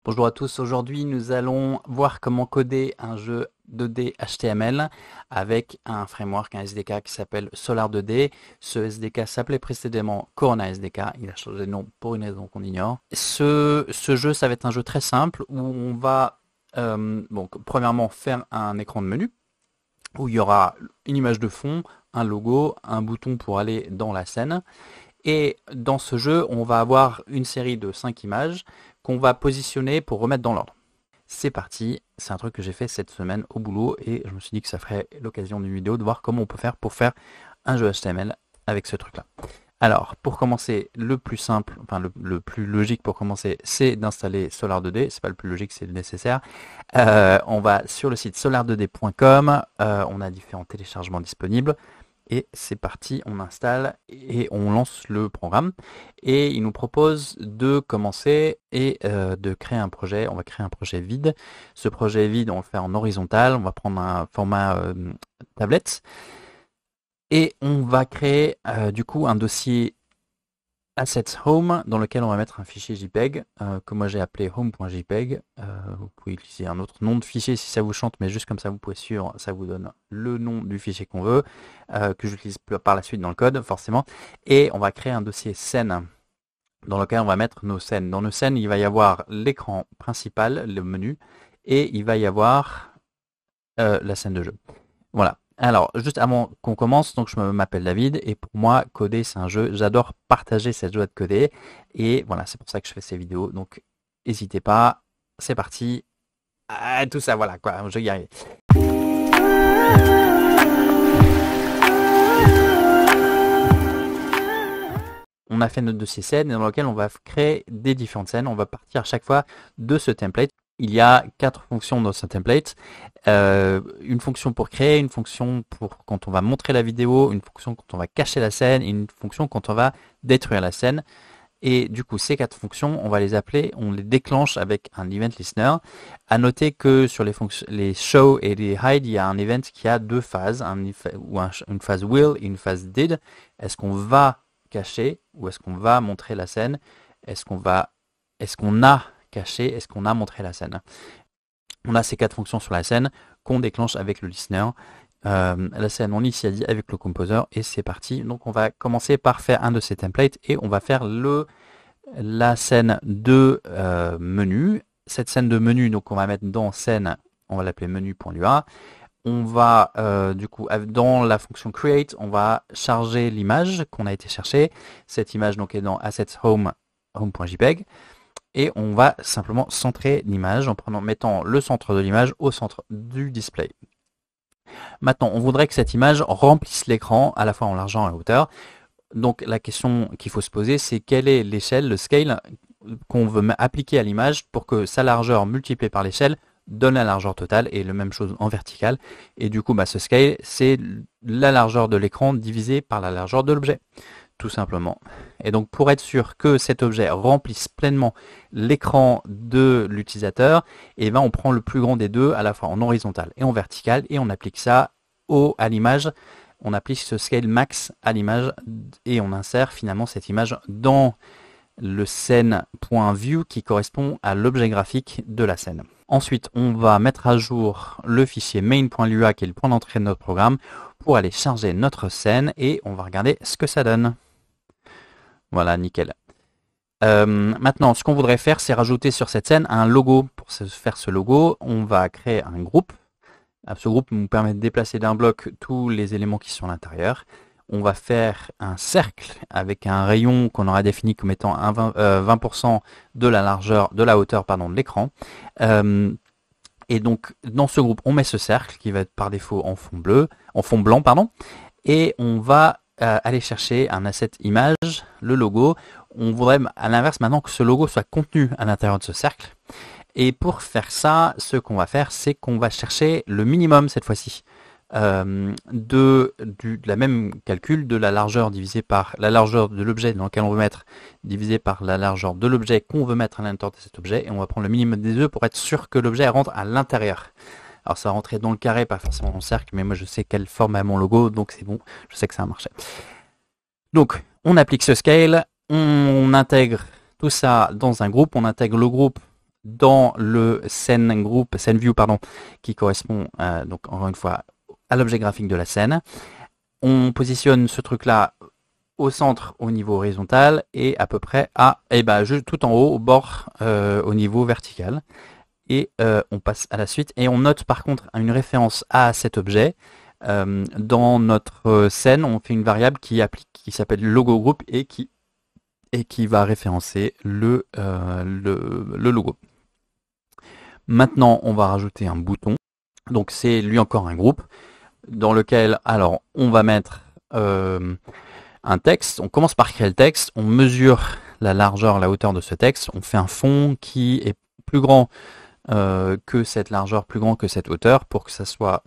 Bonjour à tous, aujourd'hui nous allons voir comment coder un jeu 2D HTML avec un framework, un SDK qui s'appelle Solar 2D. Ce SDK s'appelait précédemment Corona SDK, il a changé de nom pour une raison qu'on ignore. Ce jeu, ça va être un jeu très simple où on va premièrement faire un écran de menu où il y aura une image de fond, un logo, un bouton pour aller dans la scène. Et dans ce jeu, on va avoir une série de 5 images qu'on va positionner pour remettre dans l'ordre. C'est parti, c'est un truc que j'ai fait cette semaine au boulot et je me suis dit que ça ferait l'occasion d'une vidéo de voir comment on peut faire pour faire un jeu HTML avec ce truc-là. Alors, pour commencer, le plus simple, enfin le plus logique pour commencer, c'est d'installer Solar 2D. C'est pas le plus logique, c'est le nécessaire. On va sur le site solar2d.com, on a différents téléchargements disponibles. Et c'est parti, on installe et on lance le programme. Et il nous propose de commencer et de créer un projet. On va créer un projet vide. Ce projet vide, on va le faire en horizontal. On va prendre un format tablette. Et on va créer du coup un dossier Assets Home dans lequel on va mettre un fichier JPEG que moi j'ai appelé home.jpg. Vous pouvez utiliser un autre nom de fichier si ça vous chante, mais juste comme ça vous pouvez suivre, ça vous donne le nom du fichier qu'on veut, que j'utilise par la suite dans le code forcément. Et on va créer un dossier scène dans lequel on va mettre nos scènes. Dans nos scènes, il va y avoir l'écran principal, le menu, et il va y avoir la scène de jeu. Voilà. Alors, juste avant qu'on commence, donc je m'appelle David et pour moi, coder c'est un jeu. J'adore partager cette joie de coder et voilà, c'est pour ça que je fais ces vidéos. Donc, n'hésitez pas, c'est parti. Ah, tout ça, voilà quoi, je vais y arriver. On a fait notre dossier scène dans lequel on va créer des différentes scènes. On va partir à chaque fois de ce template. Il y a 4 fonctions dans ce template. Une fonction pour créer, une fonction pour quand on va montrer la vidéo, une fonction quand on va cacher la scène et une fonction quand on va détruire la scène. Et du coup, ces 4 fonctions, on va les appeler, on les déclenche avec un event listener. À noter que sur les show et les hide, il y a un event qui a 2 phases, une phase will et une phase did. Est-ce qu'on va cacher ou est-ce qu'on va montrer la scène? Est-ce qu'on a caché? Est-ce qu'on a montré la scène? On a ces 4 fonctions sur la scène qu'on déclenche avec le listener. La scène, on initialise avec le composer et c'est parti. Donc on va commencer par faire un de ces templates et on va faire la scène de menu. Cette scène de menu, donc on va mettre dans scène, on va l'appeler menu.lua. On va du coup dans la fonction create, on va charger l'image qu'on a été chercher. Cette image donc est dans assets home.jpg. Et on va simplement centrer l'image en mettant le centre de l'image au centre du display. Maintenant, on voudrait que cette image remplisse l'écran à la fois en largeur et en hauteur. Donc la question qu'il faut se poser, c'est quelle est l'échelle, le scale qu'on veut appliquer à l'image pour que sa largeur multipliée par l'échelle donne la largeur totale et la même chose en vertical. Et du coup, ce scale, c'est la largeur de l'écran divisée par la largeur de l'objet, tout simplement. Et donc pour être sûr que cet objet remplisse pleinement l'écran de l'utilisateur, on prend le plus grand des deux à la fois en horizontal et en vertical et on applique ça à l'image. On applique ce scale max à l'image et on insère finalement cette image dans le scène.view qui correspond à l'objet graphique de la scène. Ensuite, on va mettre à jour le fichier main.lua qui est le point d'entrée de notre programme pour aller charger notre scène et on va regarder ce que ça donne. Voilà, nickel. Maintenant, ce qu'on voudrait faire, c'est rajouter sur cette scène un logo. Pour faire ce logo, on va créer un groupe. Ce groupe nous permet de déplacer d'un bloc tous les éléments qui sont à l'intérieur. On va faire un cercle avec un rayon qu'on aura défini comme étant 20% de la largeur, de la hauteur de l'écran. Et donc, dans ce groupe, on met ce cercle qui va être par défaut en fond blanc, et on va aller chercher un asset image, le logo. On voudrait à l'inverse maintenant que ce logo soit contenu à l'intérieur de ce cercle. Et pour faire ça, ce qu'on va faire, c'est qu'on va chercher le minimum cette fois-ci de la même calcul de la largeur divisée par la largeur de l'objet dans lequel on veut mettre divisé par la largeur de l'objet qu'on veut mettre à l'intérieur de cet objet. Et on va prendre le minimum des deux pour être sûr que l'objet rentre à l'intérieur. Alors ça va rentrer dans le carré, pas forcément dans le cercle, mais moi je sais quelle forme a mon logo, donc c'est bon, je sais que ça a marché. Donc on applique ce scale, on intègre tout ça dans un groupe, on intègre le groupe dans le scene group, scene view pardon, qui correspond donc encore une fois à l'objet graphique de la scène. On positionne ce truc là au centre au niveau horizontal et à peu près à juste tout en haut au bord au niveau vertical. Et on passe à la suite et on note par contre une référence à cet objet. Dans notre scène, on fait une variable qui s'appelle logo group et qui va référencer le logo. Maintenant, on va rajouter un bouton. Donc c'est lui encore un groupe dans lequel alors on va mettre un texte. On commence par créer le texte, on mesure la largeur, la hauteur de ce texte, on fait un fond qui est plus grand que cette largeur, plus grand que cette hauteur pour que ça soit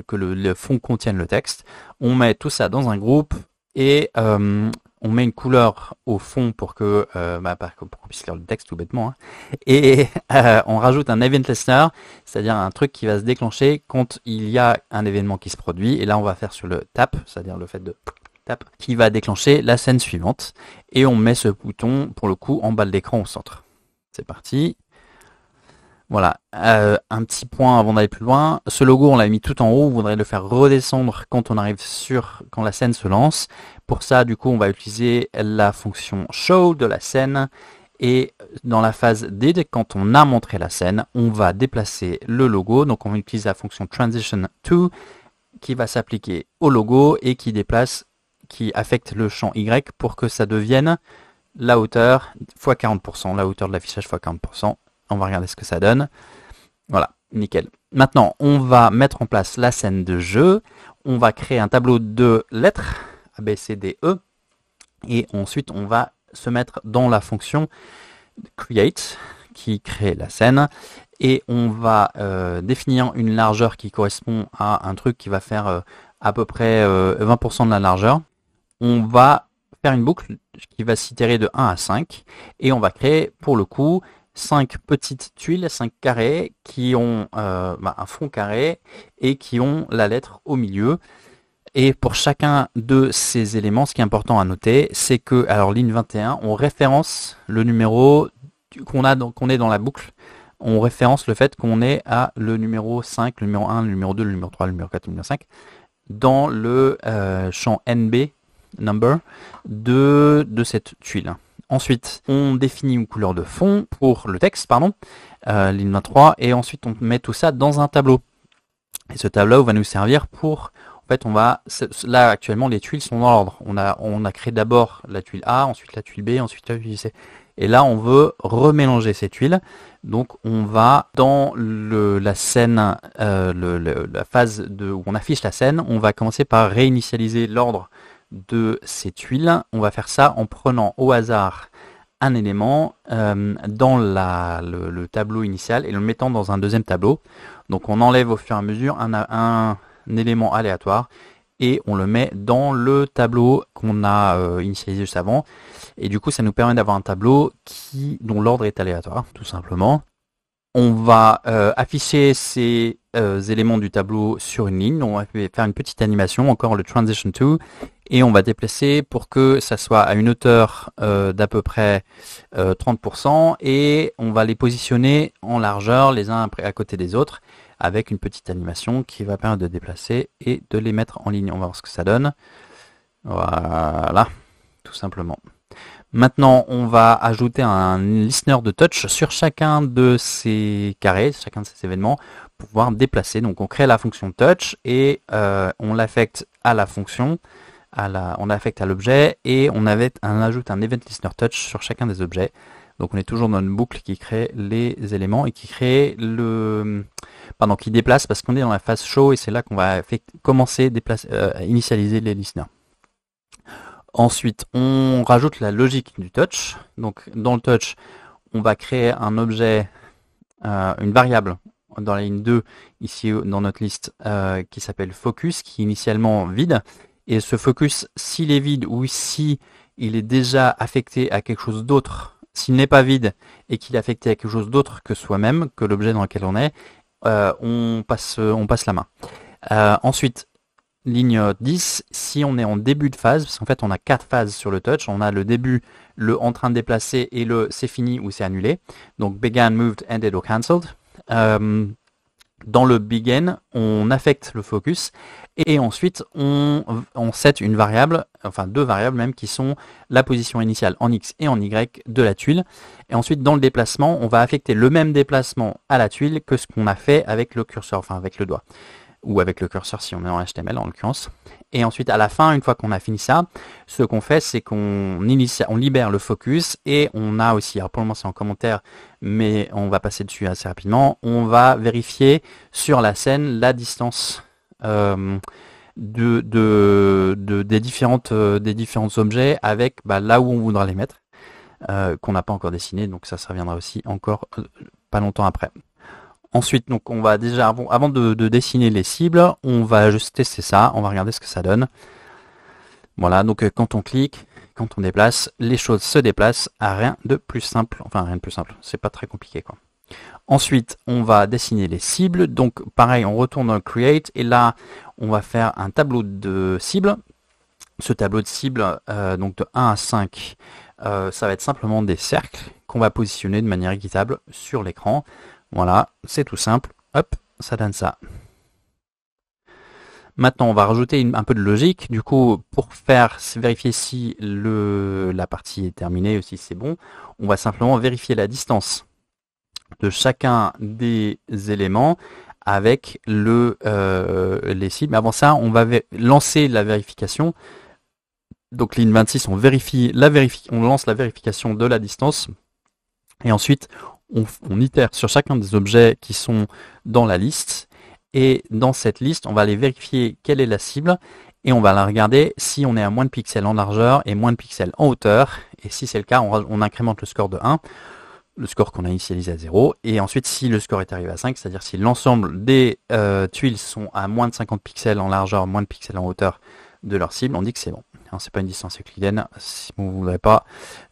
que le fond contienne le texte. On met tout ça dans un groupe et on met une couleur au fond pour que pour qu'on puisse lire le texte tout bêtement. Hein. Et on rajoute un event listener, c'est-à-dire un truc qui va se déclencher quand il y a un événement qui se produit. Et là, on va faire sur le tap, c'est-à-dire le fait de tap, qui va déclencher la scène suivante. Et on met ce bouton, pour le coup, en bas de l'écran au centre. C'est parti. Voilà, un petit point avant d'aller plus loin. Ce logo, on l'a mis tout en haut. Vous voudrez le faire redescendre quand on arrive quand la scène se lance. Pour ça, du coup, on va utiliser la fonction show de la scène. Et dans la phase did, quand on a montré la scène, on va déplacer le logo. Donc, on utilise la fonction transition to qui va s'appliquer au logo et qui affecte le champ Y pour que ça devienne la hauteur fois 40%, la hauteur de l'affichage fois 40%. On va regarder ce que ça donne. Voilà, nickel. Maintenant, on va mettre en place la scène de jeu. On va créer un tableau de lettres, A, B, C, D, E. Et ensuite, on va se mettre dans la fonction create, qui crée la scène. Et on va définir une largeur qui correspond à un truc qui va faire à peu près 20% de la largeur. On va faire une boucle qui va s'itérer de 1 à 5. Et on va créer, pour le coup, 5 petites tuiles, 5 carrés qui ont un fond carré et qui ont la lettre au milieu. Et pour chacun de ces éléments, ce qui est important à noter, c'est que, alors ligne 21, on référence le numéro qu'on est dans la boucle. On référence le fait qu'on est à le numéro 5, le numéro 1, le numéro 2, le numéro 3, le numéro 4, le numéro 5, dans le champ NB, number, de cette tuile. Ensuite, on définit une couleur de fond pour le texte, ligne 23, et ensuite on met tout ça dans un tableau. Et ce tableau va nous servir pour, en fait, là actuellement les tuiles sont dans l'ordre. On a créé d'abord la tuile A, ensuite la tuile B, ensuite la tuile C. Et là, on veut remélanger ces tuiles. Donc, on va dans la scène, la phase où on affiche la scène, on va commencer par réinitialiser l'ordre de ces tuiles. On va faire ça en prenant au hasard un élément dans le tableau initial et le mettant dans un deuxième tableau. Donc on enlève au fur et à mesure un élément aléatoire et on le met dans le tableau qu'on a initialisé juste avant. Et du coup, ça nous permet d'avoir un tableau dont l'ordre est aléatoire, tout simplement. On va afficher ces éléments du tableau sur une ligne. On va faire une petite animation, encore le transition to, et on va déplacer pour que ça soit à une hauteur d'à peu près 30%, et on va les positionner en largeur les uns à côté des autres avec une petite animation qui va permettre de déplacer et de les mettre en ligne. On va voir ce que ça donne. Voilà, tout simplement. Maintenant, on va ajouter un listener de touch sur chacun de ces carrés, chacun de ces événements, pour pouvoir déplacer. Donc, on crée la fonction touch et on l'affecte à la fonction, on l'affecte à l'objet et on ajoute un event listener touch sur chacun des objets. Donc, on est toujours dans une boucle qui crée les éléments et qui crée qui déplace parce qu'on est dans la phase show et c'est là qu'on va commencer à initialiser les listeners. Ensuite, on rajoute la logique du touch. Donc, dans le touch, on va créer un objet, une variable dans la ligne 2, ici dans notre liste, qui s'appelle focus, qui est initialement vide. Et ce focus, s'il est vide ou si il est déjà affecté à quelque chose d'autre, s'il n'est pas vide et qu'il est affecté à quelque chose d'autre que soi-même, que l'objet dans lequel on est, on passe la main. Ensuite, ligne 10, si on est en début de phase, parce qu'en fait on a 4 phases sur le touch, on a le début, le en train de déplacer et le c'est fini ou c'est annulé. Donc began, moved, ended or cancelled. Dans le begin, on affecte le focus et ensuite on set une variable, enfin 2 variables même, qui sont la position initiale en X et en Y de la tuile. Et ensuite dans le déplacement, on va affecter le même déplacement à la tuile que ce qu'on a fait avec le curseur, enfin avec le doigt. Ou avec le curseur si on est en HTML en l'occurrence. Et ensuite à la fin, une fois qu'on a fini ça, ce qu'on fait c'est qu'on libère le focus et on a aussi, alors pour le moment c'est en commentaire, mais on va passer dessus assez rapidement, on va vérifier sur la scène la distance des différents objets avec là où on voudra les mettre, qu'on n'a pas encore dessiné, donc ça reviendra aussi encore pas longtemps après. Ensuite, donc on va déjà, avant de dessiner les cibles, on va juste tester ça, on va regarder ce que ça donne. Voilà, donc quand on clique, quand on déplace, les choses se déplacent à rien de plus simple. Enfin, rien de plus simple, c'est pas très compliqué quoi. Ensuite, on va dessiner les cibles. Donc pareil, on retourne dans le Create et là, on va faire un tableau de cibles. Ce tableau de cibles, donc de 1 à 5, ça va être simplement des cercles qu'on va positionner de manière équitable sur l'écran. Voilà, c'est tout simple. Hop, ça donne ça. Maintenant, on va rajouter un peu de logique. Du coup, pour vérifier si la partie est terminée ou si c'est bon, on va simplement vérifier la distance de chacun des éléments avec les cibles. Mais avant ça, on va lancer la vérification. Donc, ligne 26, on lance la vérification de la distance. Et ensuite, on itère sur chacun des objets qui sont dans la liste. Et dans cette liste, on va aller vérifier quelle est la cible. Et on va la regarder si on est à moins de pixels en largeur et moins de pixels en hauteur. Et si c'est le cas, on incrémente le score de 1. Le score qu'on a initialisé à 0. Et ensuite, si le score est arrivé à 5, c'est-à-dire si l'ensemble des tuiles sont à moins de 50 pixels en largeur, moins de pixels en hauteur de leur cible, on dit que c'est bon. C'est pas une distance euclidienne. Si vous ne voudrez pas,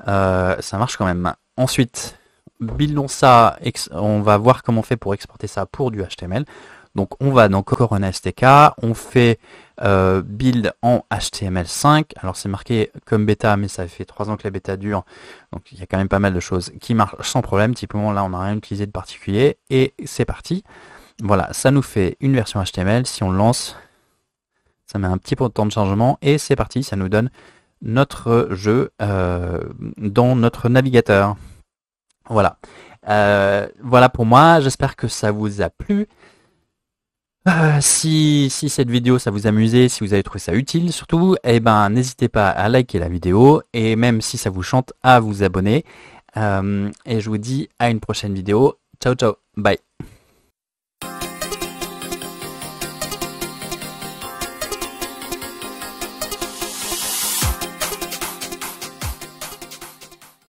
ça marche quand même. Ensuite, buildons ça, on va voir comment on fait pour exporter ça pour du HTML. Donc on va dans Corona STK, on fait build en HTML5. Alors c'est marqué comme bêta, mais ça fait 3 ans que la bêta dure. Donc il y a quand même pas mal de choses qui marchent sans problème. Typiquement là on n'a rien utilisé de particulier. Et c'est parti. Voilà, ça nous fait une version HTML. Si on le lance, ça met un petit peu de temps de chargement. Et c'est parti, ça nous donne notre jeu dans notre navigateur. Voilà. Voilà pour moi, j'espère que ça vous a plu. Si cette vidéo ça vous a amusé, si vous avez trouvé ça utile surtout, n'hésitez pas à liker la vidéo et même si ça vous chante à vous abonner. Et je vous dis à une prochaine vidéo. Ciao ciao, bye.